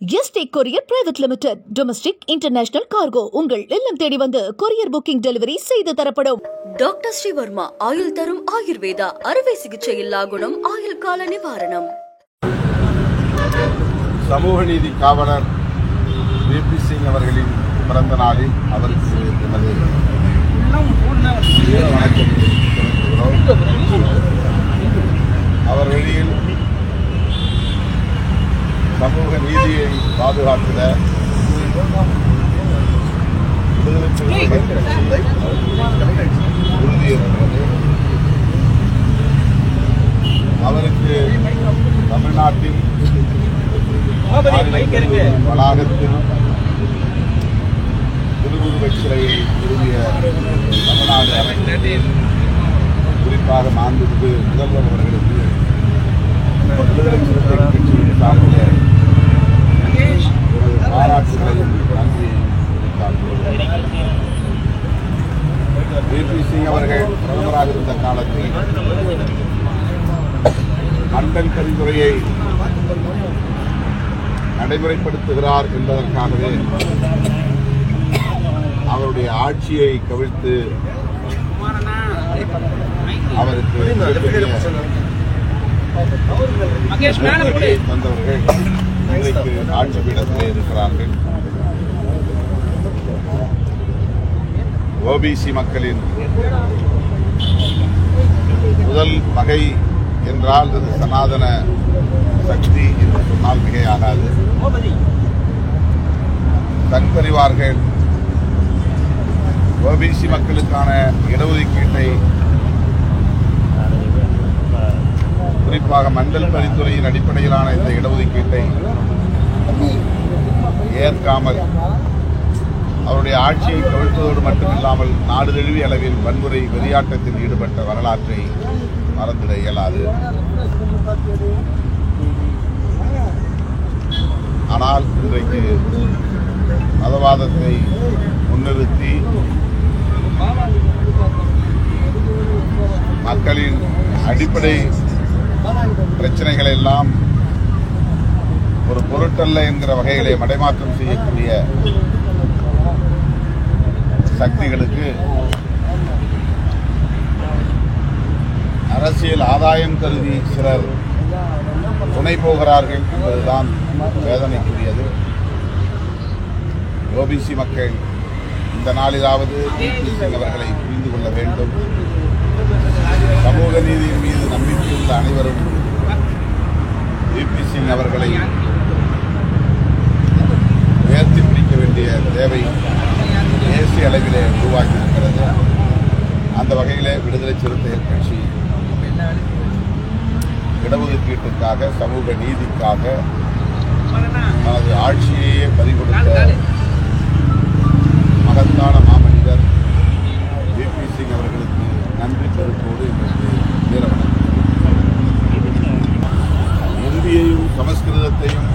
ST Courier Private Limited. Domestic International Cargo. உங்கள் இல்லம் தேடி வந்து கொரியர் புக்கிங் டெலிவரி செய்து தரப்படும். டாக்டர் ஸ்ரீவர்மா ஆயுள் தரும் ஆயுர்வேதா அறுவை சிகிச்சை இல்லா குணம் ஆயுள் கால நிவாரணம். சமூக நீதி காவலர் VP சிங் அவர்களின் பிறந்த நாளில் அவருக்கு எனது வணக்கம் தெரிவிக்கிறோம். அவர் வழியில் சமூக நீதியை பாதுகாக்கிற உறுதியேற்கிறது. அவருக்கு தமிழ்நாட்டில் வளாகத்தில் திருவுருவச் சிலையை நிறுவிய தமிழ்நாடு அரசு, குறிப்பாக மாண்புமிகு முதல்வர் அவர்களுக்கு விடுதலை சிறுத்தைகள் கட்சியின் சார்பில் பாராட்டுகளையும் நன்றியையும் தெரிவித்தார்கள். VP சிங் அவர்கள் பிரதமராக இருந்த காலத்தில் மண்டல் பரிந்துரையை நடைமுறைப்படுத்துகிறார் என்பதற்காகவே அவருடைய ஆட்சியை கவிழ்த்து அவருக்கு தந்தவர்கள் இன்றைக்கு ஆட்சி பீடத்திலே இருக்கிறார்கள். OBC மக்களின் முதல் வகை என்றால் அது சனாதன சக்தி என்று சொன்னால் மிகையாகாது. தன் பரிவார்கள் OBC மக்களுக்கான இடஒதுக்கீட்டை குறிப்பாக மண்டல் பரிந்துரையின் அடிப்படையிலான இந்த இடஒதுக்கீட்டை ஏற்காமல் அவருடைய ஆட்சியை கவிழ்த்ததோடு மட்டுமில்லாமல் நாடு தழுவிய அளவில் வன்முறை வெறியாட்டத்தில் ஈடுபட்ட வரலாற்றை மறந்திட இயலாது. ஆனால் இன்றைக்கு மதவாதத்தை முன்னிறுத்தி மக்களின் அடிப்படை பிரச்சனைகளை எல்லாம் ஒரு பொருட்டல்ல என்கிற வகையிலே மடைமாற்றம் செய்யக்கூடிய சக்திகளுக்கு அரசியல் ஆதாயம் கருதி சிலர் துணை போகிறார்கள் என்பதுதான் வேதனைக்குரியது. OBC மக்கள் இந்த நாளிலாவது VP சிங் அவர்களை புரிந்து கொள்ள வேண்டும். சமூக நீதியின் மீது நம்பிக்கையுள்ள அனைவரும் VP சிங் அவர்களை உயர்த்தி பிடிக்க வேண்டிய தேவை தேசிய அளவிலே உருவாகியிருக்கிறது. அந்த வகையிலே விடுதலை சிறுத்தைகள் கட்சி இடஒதுக்கீட்டுக்காக, சமூக நீதிக்காக தனது ஆட்சியையே பறிகொடுத்த மகத்தான மாமனிதர் VP சிங் அவர்களுக்கு நன்றி பெருக்கோடு இன்றைக்கு வீரவணக்கம். இந்தியையும் சமஸ்கிருதத்தையும்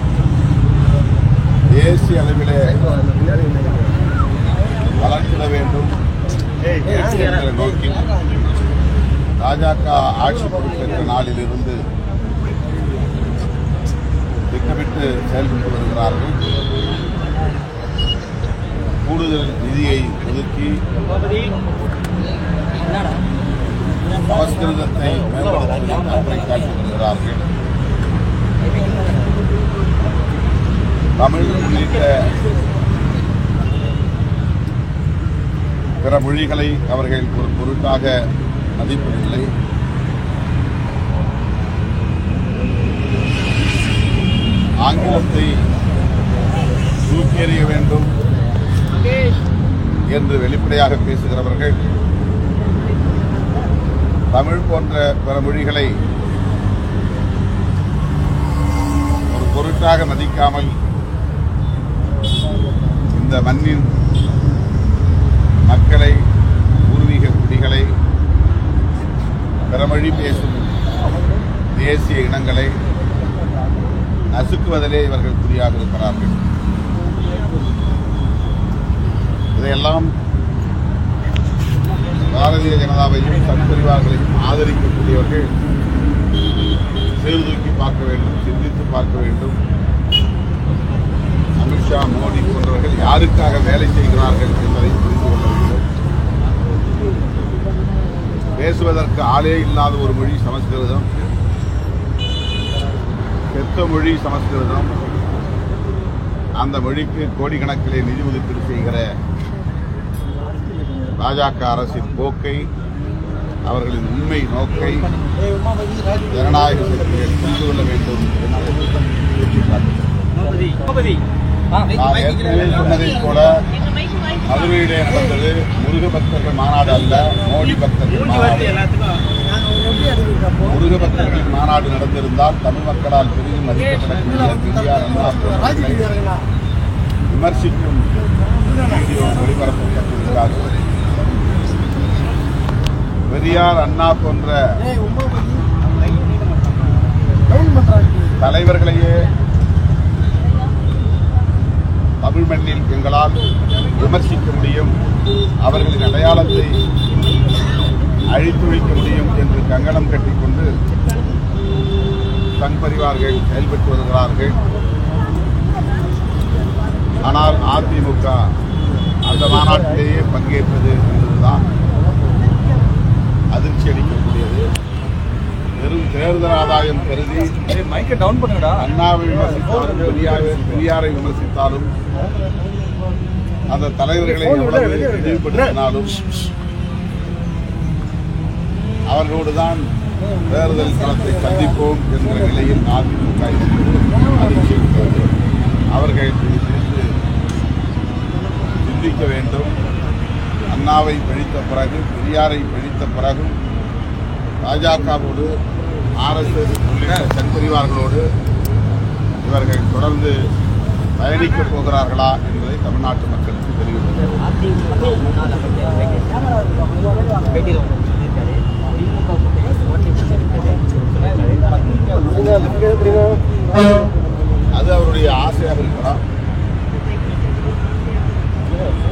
தேசிய அளவிலே வளர்த்திட வேண்டும் என்ற நோக்கில் பாஜக ஆட்சி பொறுப்பேற்ற நாளிலிருந்து திட்டமிட்டு செயல்பட்டு வருகிறார்கள். கூடுதல் நிதியை ஒதுக்கி சமஸ்கிருதத்தை மேம்படுத்த காட்டி வருகிறார்கள். தமிழ் உள்ளிட்ட பிற மொழிகளை அவர்கள் ஒரு பொருட்டாக மதிப்பதில்லை. ஆங்கிலத்தை தூக்கி எறிய வேண்டும் என்று வெளிப்படையாக பேசுகிறவர்கள் தமிழ் போன்ற பிற மொழிகளை ஒரு பொருட்டாக மதிக்காமல் இந்த மண்ணின் மக்களை, பூர்வீக குடிகளை, பிறமொழி பேசும் தேசிய இனங்களை நசுக்குவதிலே இவர்கள் குறியாக இருக்கிறார்கள். இதையெல்லாம் பாரதிய ஜனதாவையும் சத்பரிவார்களையும் ஆதரிக்கக்கூடியவர்கள் சீர்தூக்கி பார்க்க வேண்டும், சிந்தித்து பார்க்க வேண்டும். யாருக்காக வேலை செய்கிறார்கள் என்பதை புரிந்து கொள்ள வேண்டும். பேசுவதற்கு ஆளே இல்லாத ஒரு மொழி சமஸ்கிருதம், பெத்த மொழி சமஸ்கிருதம். அந்த மொழிக்கு கோடிக்கணக்கிலே நிதி ஒதுக்கீடு செய்கிற பாஜக அரசின் போக்கை, அவர்களின் உண்மை நோக்கை ஜனநாயக சக்திகள் புரிந்து கொள்ள வேண்டும் நான் ஏற்கனவே சொன்னதைப் போல மதுரையிலே நடந்தது முருக பக்தர்கள் மாநாடு அல்ல, மோடி பக்தர்கள் மாநாடு. முருக பக்தர்களின் மாநாடு நடந்திருந்தால் தமிழ் மக்களால் பெரிதும் மதிக்கப்படக்கூடிய பெரியார் அண்ணா அவர்களை விமர்சிக்கும் வீடியோ ஒளிபரப்பப்பட்டிருக்காது. பெரியார் அண்ணா போன்ற தலைவர்களையே தமிழ் மண்ணில் எங்களால் விமர்சிக்க முடியும், அவர்களின் அடையாளத்தை அழித்தொழிக்க முடியும் என்று கங்கணம் கட்டிக்கொண்டு சங் பரிவார்கள் செயல்பட்டு வருகிறார்கள். ஆனால் அதிமுக அந்த மாநாட்டிலேயே பங்கேற்றது என்பதுதான் அதிர்ச்சி அளிக்கக்கூடியது. வெறும் தேர்தல் ஆதாயம் கருதி அண்ணாவை விமர்சித்தாலும் பெரியாரை விமர்சித்தாலும் அந்த தலைவர்களை எவ்வளவு இழிவுபடுத்தினாலும் அவர்களோடுதான் தேர்தல் களத்தை சந்திப்போம் என்ற நிலையில் அதிமுக அதிர்ச்சி இருக்கிறது. அவர்கள் இது குறித்து சிந்திக்க வேண்டும். அண்ணாவை பழித்த பிறகு, பெரியாரை பழித்த பிறகும் பாஜகவோடு RSS உள்ளிட்ட சங்பரிவார்களோடு இவர்கள் தொடர்ந்து பயணிக்கப் போகிறார்களா என்பதை தமிழ்நாட்டு மக்களுக்கு தெரிவிக்கிறது. அது அவருடைய ஆசையாக இருக்கலாம்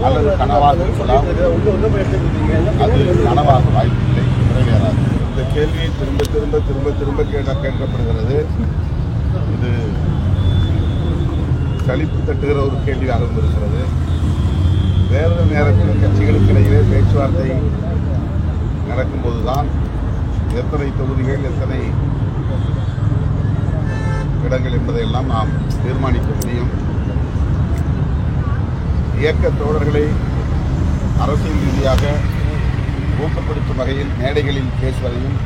அல்லது கனவாக இருக்கலாம். அது கனவாக வாய்ப்பில்லை, நிறைவேறாது. இந்த கேள்வியை திரும்ப திரும்ப திரும்ப திரும்ப கேட்கப்படுகிறது. இது சலிப்பு தட்டுகிற ஒரு கேள்வியாக இருந்திருக்கிறது. தேர்தல் நேரத்தில் கட்சிகளுக்கு இடையிலே பேச்சுவார்த்தை நடக்கும்போதுதான் எத்தனை தொகுதிகள், எத்தனை இடங்கள் என்பதையெல்லாம் நாம் தீர்மானிக்க முடியும். இயக்க தோழர்களை அரசியல் ரீதியாக ஊக்கப்படுத்தும் வகையில் மேடைகளில் பேசுவதையும்,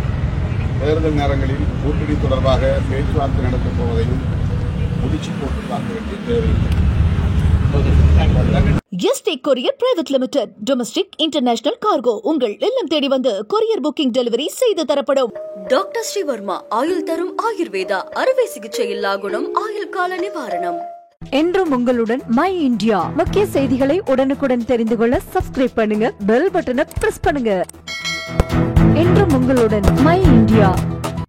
தேர்தல் நேரங்களில் கூட்டணி தொடர்பாக பேச்சுவார்த்தை நடத்தப் போவதையும் முடிச்சு போட்டு பார்க்க வேண்டிய தேவையில்லை. Yesterday courier private limited domestic international cargo உங்கள் இல்லம் தேடி வந்து கொரியர் புக்கிங் டெலிவரி செய்து தரப்படும். டாக்டர் ஸ்ரீவர்மா ஆயுள் தரும் ஆயுர்வேதா அறுவை சிகிச்சை இல்லா குணம், ஆயுள் கால நிவாரணம். என்றும் உங்களுடன் மை இந்தியா. முக்கிய செய்திகளை உடனுக்குடன் தெரிந்து கொள்ள சப்ஸ்கிரைப் பண்ணுங்க, பெல் பட்டனை பிரஸ் பண்ணுங்க. என்றும் உங்களுடன் மை இந்தியா.